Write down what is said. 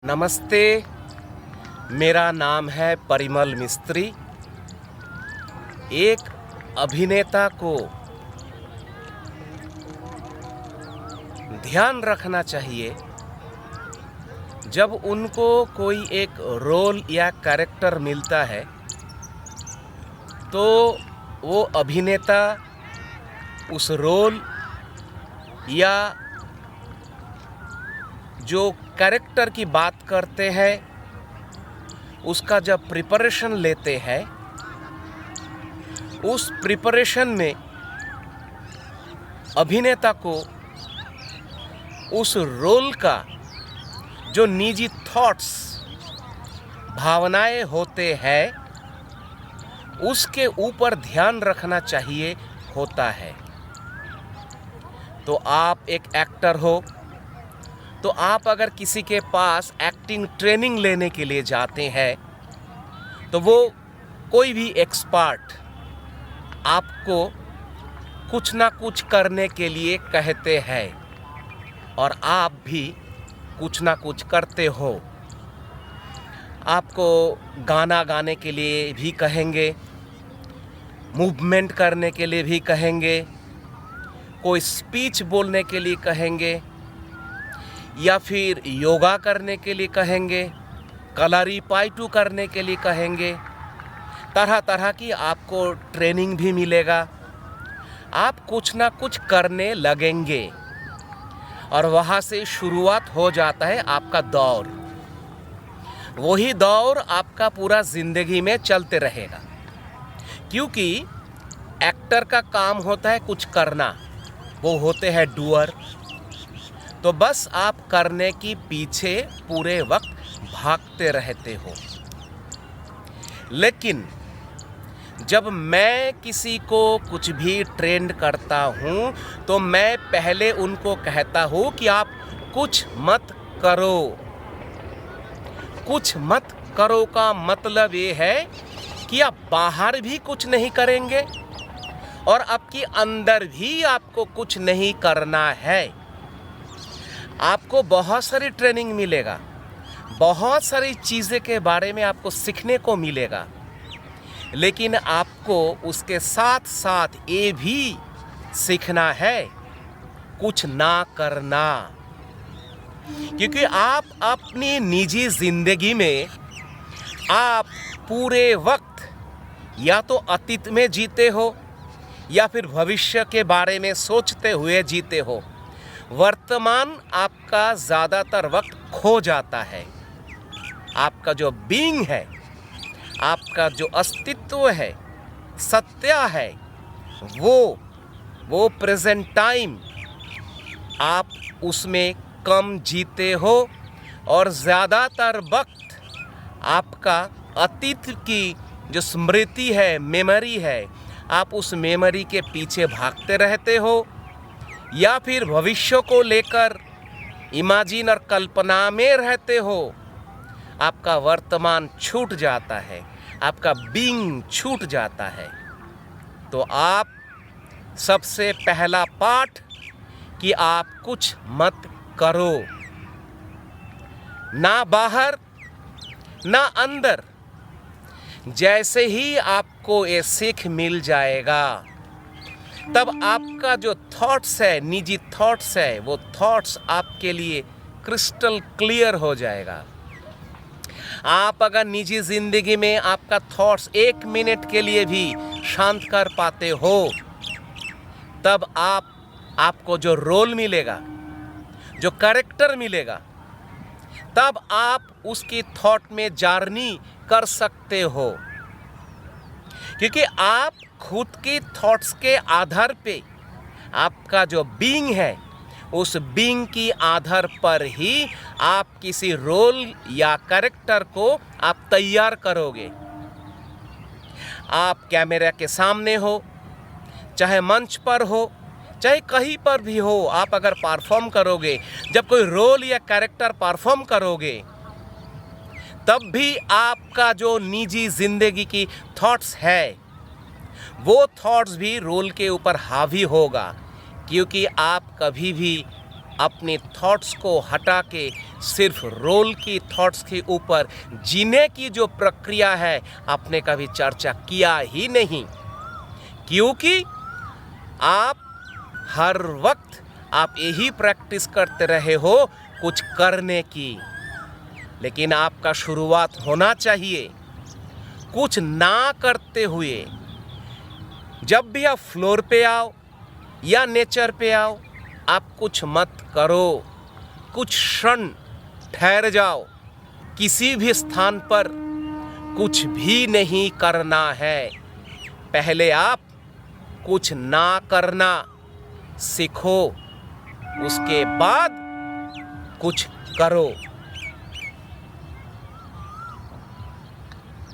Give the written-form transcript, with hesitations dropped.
नमस्ते, मेरा नाम है परिमल मिस्त्री। एक अभिनेता को ध्यान रखना चाहिए जब उनको कोई एक रोल या कैरेक्टर मिलता है तो वो अभिनेता उस रोल या जो कैरेक्टर की बात करते हैं उसका जब प्रिपरेशन लेते हैं, उस प्रिपरेशन में अभिनेता को उस रोल का जो निजी थॉट्स, भावनाएं होते हैं उसके ऊपर ध्यान रखना चाहिए होता है। तो आप एक एक्टर हो तो आप अगर किसी के पास एक्टिंग ट्रेनिंग लेने के लिए जाते हैं तो वो कोई भी एक्सपर्ट आपको कुछ ना कुछ करने के लिए कहते हैं और आप भी कुछ ना कुछ करते हो। आपको गाना गाने के लिए भी कहेंगे, मूवमेंट करने के लिए भी कहेंगे, कोई स्पीच बोलने के लिए कहेंगे या फिर योगा करने के लिए कहेंगे, कलरीपायटू करने के लिए कहेंगे। तरह तरह की आपको ट्रेनिंग भी मिलेगा। आप कुछ ना कुछ करने लगेंगे और वहाँ से शुरुआत हो जाता है आपका दौर। वही दौर आपका पूरा ज़िंदगी में चलते रहेगा, क्योंकि एक्टर का काम होता है कुछ करना, वो होते हैं डूअर। तो बस आप करने की पीछे पूरे वक्त भागते रहते हो। लेकिन जब मैं किसी को कुछ भी ट्रेंड करता हूँ तो मैं पहले उनको कहता हूँ कि आप कुछ मत करो। कुछ मत करो का मतलब ये है कि आप बाहर भी कुछ नहीं करेंगे और आपके अंदर भी आपको कुछ नहीं करना है। आपको बहुत सारी ट्रेनिंग मिलेगा, बहुत सारी चीज़ें के बारे में आपको सीखने को मिलेगा, लेकिन आपको उसके साथ साथ ये भी सीखना है कुछ ना करना। क्योंकि आप अपनी निजी ज़िंदगी में आप पूरे वक्त या तो अतीत में जीते हो या फिर भविष्य के बारे में सोचते हुए जीते हो। वर्तमान आपका ज़्यादातर वक्त खो जाता है। आपका जो बीइंग है, आपका जो अस्तित्व है, सत्य है, वो प्रेजेंट टाइम आप उसमें कम जीते हो और ज़्यादातर वक्त आपका अतीत की जो स्मृति है, मेमोरी है, आप उस मेमोरी के पीछे भागते रहते हो या फिर भविष्य को लेकर इमेजिन और कल्पना में रहते हो। आपका वर्तमान छूट जाता है, आपका बीइंग छूट जाता है। तो आप सबसे पहला पाठ कि आप कुछ मत करो, ना बाहर ना अंदर। जैसे ही आपको ये सीख मिल जाएगा तब आपका जो थॉट्स है, निजी थॉट्स है, वो थॉट्स आपके लिए क्रिस्टल क्लियर हो जाएगा। आप अगर निजी ज़िंदगी में आपका थॉट्स 1 मिनट के लिए भी शांत कर पाते हो तब आपको जो रोल मिलेगा, जो कैरेक्टर मिलेगा, तब आप उसकी थॉट में जर्नी कर सकते हो। क्योंकि आप खुद की थॉट्स के आधार पे आपका जो बीइंग है, उस बीइंग की आधार पर ही आप किसी रोल या कैरेक्टर को आप तैयार करोगे। आप कैमरा के सामने हो, चाहे मंच पर हो, चाहे कहीं पर भी हो, आप अगर परफॉर्म करोगे, जब कोई रोल या कैरेक्टर परफॉर्म करोगे, तब भी आपका जो निजी ज़िंदगी की थॉट्स है, वो थॉट्स भी रोल के ऊपर हावी होगा। क्योंकि आप कभी भी अपने थॉट्स को हटा के सिर्फ रोल की थॉट्स के ऊपर जीने की जो प्रक्रिया है आपने कभी चर्चा किया ही नहीं, क्योंकि आप हर वक्त आप यही प्रैक्टिस करते रहे हो कुछ करने की। लेकिन आपका शुरुआत होना चाहिए कुछ ना करते हुए। जब भी आप फ्लोर पे आओ या नेचर पे आओ, आप कुछ मत करो, कुछ क्षण ठहर जाओ। किसी भी स्थान पर कुछ भी नहीं करना है। पहले आप कुछ ना करना सीखो, उसके बाद कुछ करो।